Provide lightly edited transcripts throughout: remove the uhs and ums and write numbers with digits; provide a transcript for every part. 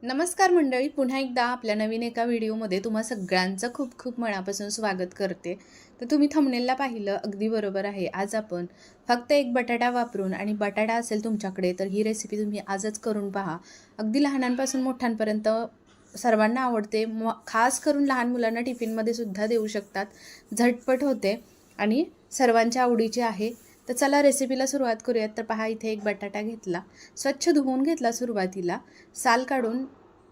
नमस्कार मंडळी, पुन्हा एकदा आपल्या नवीन एका व्हिडिओमध्ये तुम्हा सगळ्यांचं खूप खूप मनापासून स्वागत करते. तर तुम्ही थंबनेलला पाहिलं अगदी बरोबर आहे. आज आपण फक्त एक बटाटा वापरून, आणि बटाटा असेल तुमच्याकडे तर ही रेसिपी तुम्ही आजच करून पहा. अगदी लहानांपासून मोठ्यांपर्यंत सर्वांना आवडते. खास करून लहान मुलांना टिफिनमध्ये सुद्धा देऊ शकतात. झटपट होते आणि सर्वांच्या आवडीची आहे. तर चला रेसिपीला सुरुवात करूयात. तर पहा, इथे एक बटाटा घेतला, स्वच्छ धुवून घेतला. सुरुवातीला साल काढून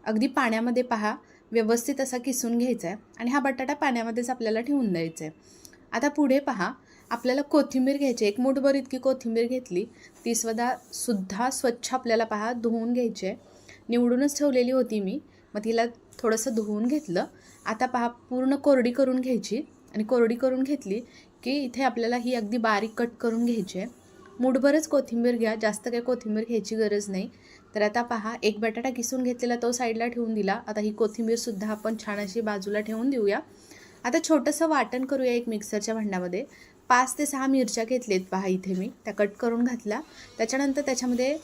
अगदी पाण्यामध्ये पहा व्यवस्थित असा किसून घ्यायचा आहे आणि हा बटाटा पाण्यामध्येच आपल्याला ठेवून द्यायचा आहे. आता पुढे पहा, आपल्याला कोथिंबीर घ्यायची. एक मूठभर इतकी कोथिंबीर घेतली. ती सुद्धा स्वच्छ आपल्याला पहा धुवून घ्यायची आहे. निवडूनच ठेवलेली होती मी, मग तिला थोडंसं धुवून घेतलं. आता पहा, पूर्ण कोरडी करून घ्यायची आणि कोरडी करून घेतली की इथे आपल्याला ही अगदी बारीक कट करून घ्यायची आहे. मूठभरच कोथिंबीर घ्या, जास्त काही कोथिंबीर घ्यायची गरज नाही. तर आता पहा, एक बटाटा किसून घेतलेला तो साईडला ठेवून दिला. आता ही कोथिंबीरसुद्धा आपण छान अशी बाजूला ठेवून देऊया. आता छोटंसं वाटण करूया एक मिक्सरच्या भांड्यामध्ये. 5 ते 6 मिरच्या घेतलेत पहा इथे मी, त्या कट करून घातल्या. त्याच्यानंतर त्याच्यामध्ये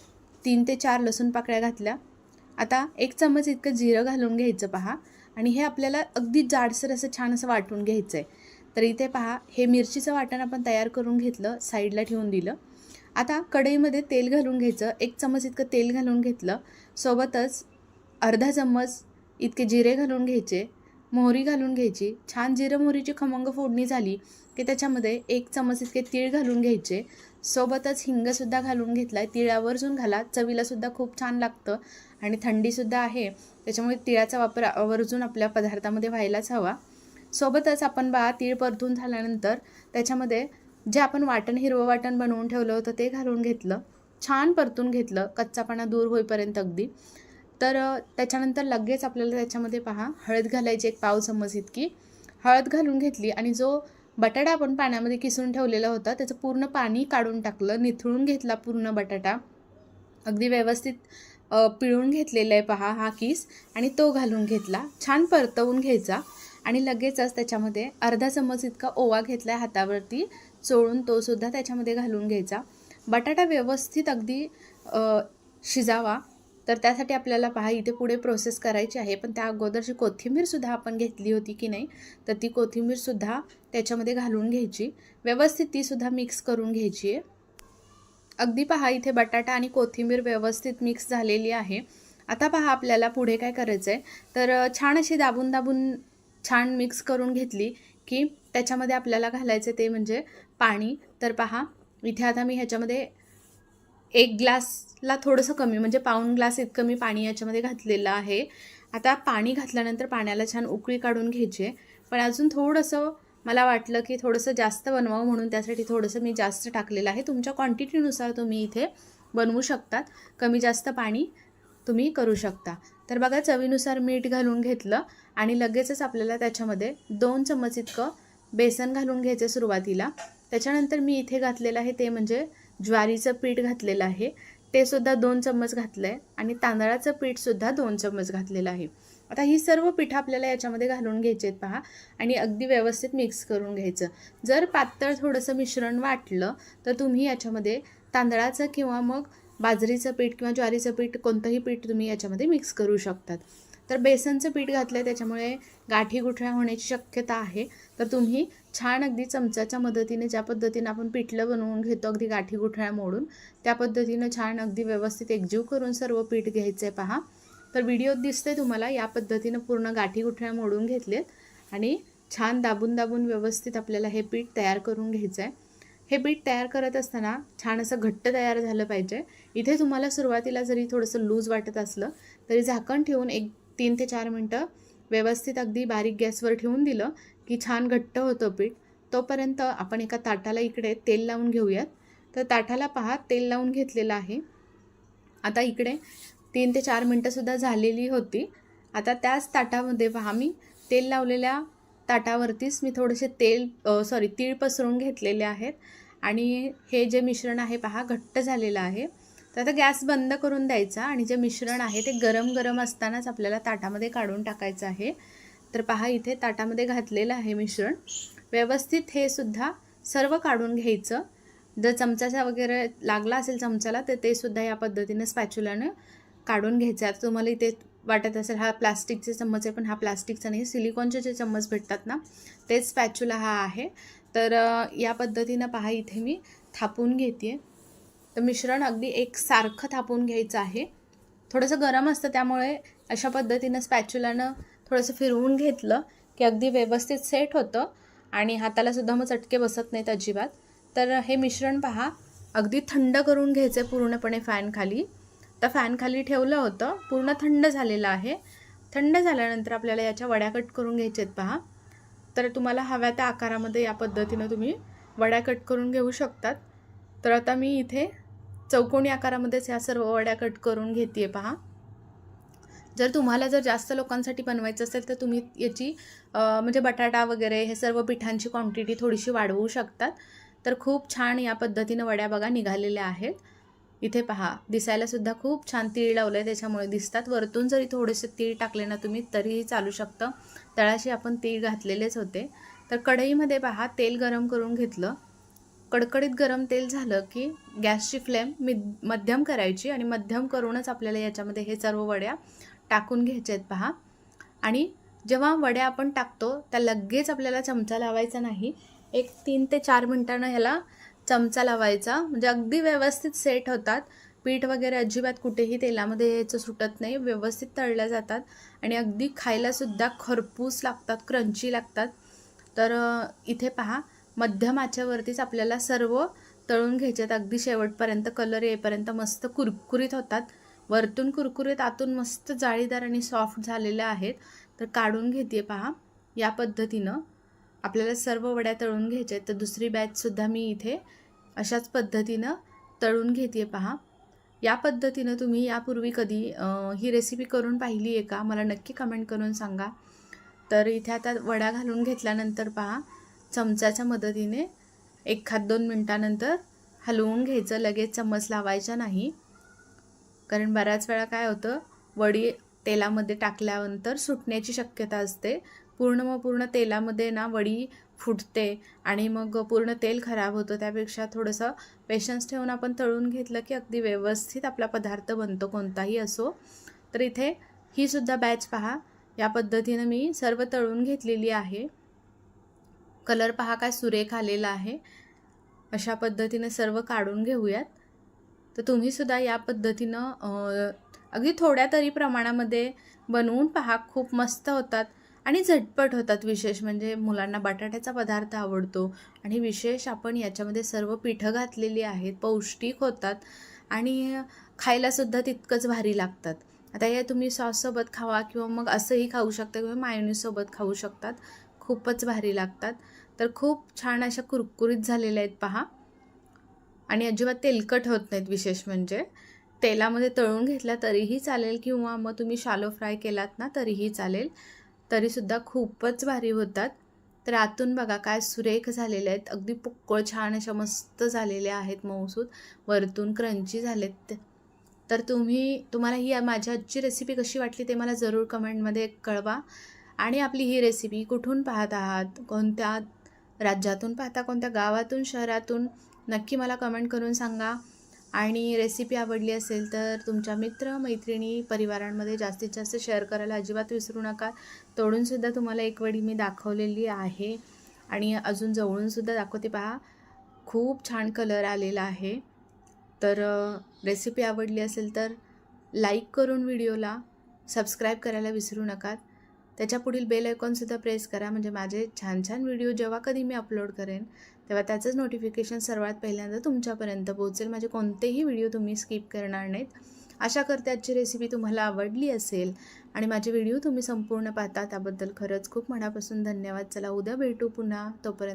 3 ते 4 लसूण पाकळ्या घातल्या. आता 1 चम्मच इतकं जिरं घालून घ्यायचं पहा, आणि हे आपल्याला अगदी जाडसर असं छान असं वाटून घ्यायचं आहे. तर इथे पहा, हे मिरचीचं वाटण आपण तयार करून घेतलं, साईडला ठेवून दिलं. आता कढईमध्ये तेल घालून घ्यायचं. 1 चम्मच इतकं तेल घालून घेतलं. सोबतच अर्धा चम्मच इतके जिरे घालून घ्यायचे, मोहरी घालून घ्यायची. छान जिरं मोहरीची खमंग फोडणी झाली की त्याच्यामध्ये 1 चम्मच इतके तीळ घालून घ्यायचे. सोबतच हिंगसुद्धा घालून घेतला आहे. तीळ आवर्जून घाला, चवीलासुद्धा खूप छान लागतं आणि थंडीसुद्धा आहे, त्याच्यामुळे तिळाचा वापर आवर्जून आपल्या पदार्थामध्ये व्हायलाच हवा. सोबतच आपण तीळ परतून झाल्यानंतर त्याच्यामध्ये जे आपण हिरवं वाटण बनवून ठेवलं होतं ते घालून घेतलं. छान परतून घेतलं, कच्चापणा दूर होईपर्यंत अगदी. तर त्याच्यानंतर लगेच आपल्याला त्याच्यामध्ये पहा हळद घालायची. 1 पाव चम्मच इतकी हळद घालून घेतली आणि जो बटाटा आपण पाण्यामध्ये किसून ठेवलेला होता त्याचं पूर्ण पाणी काढून टाकलं, निथळून घेतला पूर्ण बटाटा. अगदी व्यवस्थित पिळून घेतलेला आहे पहा हा किस, आणि तो घालून घेतला. छान परतवून घ्यायचा आणि लगेचच त्याच्यामध्ये अर्धा चम्मच इतका ओवा घेतला आहे हातावरती चोळून, तो सुद्धा त्याच्यामध्ये घालून घ्यायचा. बटाटा व्यवस्थित अगदी शिजावा. तर त्यासाठी आपल्याला पहा इथे पुढे प्रोसेस करायची आहे, पण त्या अगोदरची कोथिंबीरसुद्धा आपण घेतली होती की नाही, तर ती कोथिंबीरसुद्धा त्याच्यामध्ये घालून घ्यायची. व्यवस्थित तीसुद्धा मिक्स करून घ्यायची आहे. अगदी पहा, इथे बटाटा आणि कोथिंबीर व्यवस्थित मिक्स झालेली आहे. आता पहा, आपल्याला पुढे काय करायचं आहे, तर छान अशी दाबून दाबून छान मिक्स करून घेतली की त्याच्यामध्ये आपल्याला घालायचं ते म्हणजे पाणी. तर पहा, इथे आता मी ह्याच्यामध्ये 1 ग्लासला थोडंसं कमी म्हणजे पाऊण ग्लास इतकं मी पाणी याच्यामध्ये घातलेलं आहे. आता पाणी घातल्यानंतर पाण्याला छान उकळी काढून घ्यायची आहे. पण अजून थोडंसं मला वाटलं की थोडंसं जास्त बनवावं, म्हणून त्यासाठी थोडंसं मी जास्त टाकलेलं आहे. तुमच्या क्वांटिटीनुसार तुम्ही इथे बनवू शकतात, कमी जास्त पाणी तुम्ही करू शकता. तर बघा, चवीनुसार मीठ घालून घेतलं आणि लगेचच आपल्याला त्याच्यामध्ये 2 चम्मच इतकं बेसन घालून घ्यायचं सुरुवातीला. त्याच्यानंतर मी इथे घातलेलं आहे ते म्हणजे ज्वारीचं पीठ घातलेलं आहे, ते सुद्धा 2 चम्मच घातलं आहे, आणि तांदळाचं पीठसुद्धा 2 चम्मच घातलेलं आहे. आता ही सर्व पीठं आपल्याला याच्यामध्ये घालून घ्यायची आहेत पहा, आणि अगदी व्यवस्थित मिक्स करून घ्यायचं. जर पातळ थोडंसं मिश्रण वाटलं तर तुम्ही याच्यामध्ये तांदळाचं किंवा मग बाजरीचं पीठ किंवा ज्वारीचं पीठ, कोणतंही पीठ तुम्ही याच्यामध्ये मिक्स करू शकतात. तर बेसनचं पीठ घातलं आहे त्याच्यामुळे गाठी गुठळ्या होण्याची शक्यता आहे. तर तुम्ही छान अगदी चमच्याच्या मदतीने, ज्या पद्धतीनं आपण पिठलं बनवून घेतो अगदी गाठी गुठळ्या मोडून, त्या पद्धतीनं छान अगदी व्यवस्थित एकजीव करून सर्व पीठ घ्यायचं आहे पहा. तर व्हिडिओत दिसते तुम्हाला, या पद्धतीनं पूर्ण गाठी गुठळ्या मोडून घेतलेत आणि छान दाबून दाबून व्यवस्थित आपल्याला हे पीठ तयार करून घ्यायचं आहे. हे पीठ तयार करत असताना छान असं घट्ट तयार झालं पाहिजे. इथे तुम्हाला सुरुवातीला जरी थोडंसं लूज वाटत असलं तरी झाकण ठेवून 3 ते 4 मिनटं व्यवस्थित अगदी बारीक गॅसवर ठेवून दिलं की छान घट्ट होतं पीठ. तोपर्यंत आपण एका ताटाला इकडे तेल लावून घेऊयात. तर ताटाला पहा, तेल लावून घेतलेलं आहे. आता इकडे 3 ते 4 मिनटंसुद्धा झालेली होती. आता त्याच ताटामध्ये पहा, मी तेल लावलेल्या ताटावरतीच मी थोडेसे तीळ पसरून घेतलेले आहेत, आणि हे जे मिश्रण आहे पहा घट्ट झालेलं आहे. तर आता गॅस बंद करून द्यायचा, आणि जे मिश्रण आहे ते गरम गरम असतानाच आपल्याला ताटामध्ये काढून टाकायचं आहे. तर पहा, इथे ताटामध्ये घातलेलं आहे मिश्रण. व्यवस्थित हे सुद्धा सर्व काढून घ्यायचं. जर चमचाचा लागला असेल चमच्याला तर ते सुद्धा या पद्धतीने स्पॅच्युलाने काढून घ्यायचं आहे. तुम्हाला इथे वाटत असेल हा प्लास्टिकचे चम्मच आहे, पण हा प्लास्टिकचा नाही, सिलिकॉनचे जे चम्मच भेटतात ना तेच स्पॅच्युला हा आहे. तर या पद्धतीनं पहा इथे मी थापून घेते. तर मिश्रण अगदी एकसारखं थापून घ्यायचं आहे. थोडंसं गरम असतं त्यामुळे अशा पद्धतीनं स्पॅच्युलानं थोडंसं फिरवून घेतलं की अगदी व्यवस्थित सेट होतं आणि हाताला सुद्धा मग चटके बसत नाहीत अजिबात. तर हे मिश्रण पहा अगदी थंड करून घ्यायचं आहे पूर्णपणे फॅनखाली. तर फॅनखाली ठेवलं होतं, पूर्ण थंड झालेलं आहे. थंड झाल्यानंतर आपल्याला याच्या वड्या कट करून घ्यायच्या आहेत पहा. तर तुम्हाला हव्या त्या आकारामध्ये या पद्धतीनं तुम्ही वड्या कट करून घेऊ शकतात. तर आता मी इथे चौकोनी आकारामध्येच ह्या सर्व वड्या कट करून घेते पहा. जर जास्त लोकांसाठी बनवायचं असेल तर तुम्ही याची म्हणजे बटाटा वगैरे हे सर्व पिठांची क्वांटिटी थोडीशी वाढवू शकतात. तर खूप छान या पद्धतीनं वड्या बघा निघालेल्या आहेत. इथे पहा दिसायला सुद्धा खूप छान तीळ लावलं आहे त्याच्यामुळे दिसतात. वरतून जरी थोडेसे तीळ टाकले ना तुम्ही तरीही चालू शकतं. तळाशी आपण तीळ घातलेलेच होते. तर कढईमध्ये पहा तेल गरम करून घेतलं. कडकडीत गरम तेल झालं की गॅसची फ्लेम मध्यम करायची आणि मध्यम करूनच आपल्याला याच्यामध्ये हे सर्व वड्या टाकून घ्यायच्या आहेत पहा. आणि जेव्हा वड्या आपण टाकतो त्या लगेच आपल्याला चमचा लावायचा नाही. एक 3 ते 4 मिनिटांनं ह्याला चमचा लावायचा, म्हणजे अगदी व्यवस्थित सेट होतात. पीठ वगैरे अजिबात कुठेही तेलामध्ये याचं सुटत नाही, व्यवस्थित तळल्या जातात आणि अगदी खायलासुद्धा खरपूस लागतात, क्रंची लागतात. तर इथे पहा मध्यम आचेवरतीच आपल्याला सर्व तळून घ्यायचे आहेत अगदी शेवटपर्यंत. कलर येईपर्यंत मस्त कुरकुरीत होतात. वरतून कुरकुरीत, आतून मस्त जाळीदार आणि सॉफ्ट झालेल्या आहेत. तर काढून घेते पहा. या पद्धतीनं आपल्याला सर्व वड्या तळून घ्यायच्या आहेत. तर दुसरी बॅचसुद्धा मी इथे अशाच पद्धतीनं तळून घेते पहा. या पद्धतीनं तुम्ही यापूर्वी कधी ही रेसिपी करून पाहिली आहे का, मला नक्की कमेंट करून सांगा. तर इथे आता वड्या घालून घेतल्यानंतर पहा चमच्याच्या मदतीने 1-2 मिनटानंतर हलवून घ्यायचं. लगेच चम्मच लावायचा नाही, कारण बऱ्याच वेळा काय होतं वडी तेलामध्ये टाकल्यानंतर सुटण्याची शक्यता असते. पूर्ण तेलामध्ये ना वडी फुटते आणि मग पूर्ण तेल खराब होतं. त्यापेक्षा थोडंसं पेशन्स ठेवून आपण तळून घेतलं की अगदी व्यवस्थित आपला पदार्थ बनतो कोणताही असो. तर इथे ही सुद्धा बॅच पहा या पद्धतीनं मी सर्व तळून घेतलेली आहे. कलर पहा काय सुरेख आलेला आहे. अशा पद्धतीने सर्व काढून घेऊयात. तर तुम्हीसुद्धा या पद्धतीनं अगदी थोड्या तरी प्रमाणामध्ये बनवून पहा, खूप मस्त होतात आणि झटपट होतात. विशेष म्हणजे मुलांना बटाट्याचा पदार्थ आवडतो आणि विशेष आपण याच्यामध्ये सर्व पिठं घातलेली आहेत, पौष्टिक होतात आणि खायलासुद्धा तितकंच भारी लागतात. आता हे तुम्ही सॉससोबत खावा किंवा मग असंही खाऊ शकता किंवा मायोनीजसोबत खाऊ शकतात. खूपच भारी लागतात. तर खूप छान अशा कुरकुरीत झालेल्या आहेत पहा आणि अजिबात तेलकट होत नाहीत. विशेष म्हणजे तेलामध्ये तळून घेतला तरीही चालेल किंवा मग तुम्ही शालो फ्राय केलात ना तरीही चालेल, तरीसुद्धा खूपच भारी होतात. तर आतून बघा काय सुरेख झालेले आहेत, अगदी पोकळ छान अशा मस्त झालेल्या आहेत, मऊसूत, वरतून क्रंची झालेत. तर तुम्हाला ही माझ्या आजची रेसिपी कशी वाटली ते मला जरूर कमेंटमध्ये कळवा. आणि आपली ही रेसिपी कुठून पाहत आहात, कोणत्या राज्यातून पाहता, कोणत्या गावातून, शहरातून, नक्की मला कमेंट करून सांगा. आणि रेसिपी आवडली असेल तर तुमच्या मित्र मैत्रिणी परिवारांमध्ये जास्तीत जास्त शेअर करायला अजिबात विसरू नका. तोडूनसुद्धा तुम्हाला एक वडी मी दाखवलेली आहे आणि अजून जवळूनसुद्धा दाखवते पहा. खूप छान कलर आलेला आहे. तर रेसिपी आवडली असेल तर लाईक करून व्हिडिओला सबस्क्राईब करायला विसरू नका. त्याच्या पुढील बेल आयकॉनसुद्धा प्रेस करा, म्हणजे माझे छान छान व्हिडिओ जेव्हा कधी मी अपलोड करेन तेव्हा त्याचंच नोटिफिकेशन सर्वात पहिल्यांदा तुमच्यापर्यंत पोहोचेल. माझे कोणतेही व्हिडिओ तुम्ही स्किप करणार नाहीत. आशा करते आजची रेसिपी तुम्हाला आवडली असेल आणि माझे व्हिडिओ तुम्ही संपूर्ण पाहता त्याबद्दल खरंच खूप मनापासून धन्यवाद. चला उद्या भेटू पुन्हा. तोपर्यंत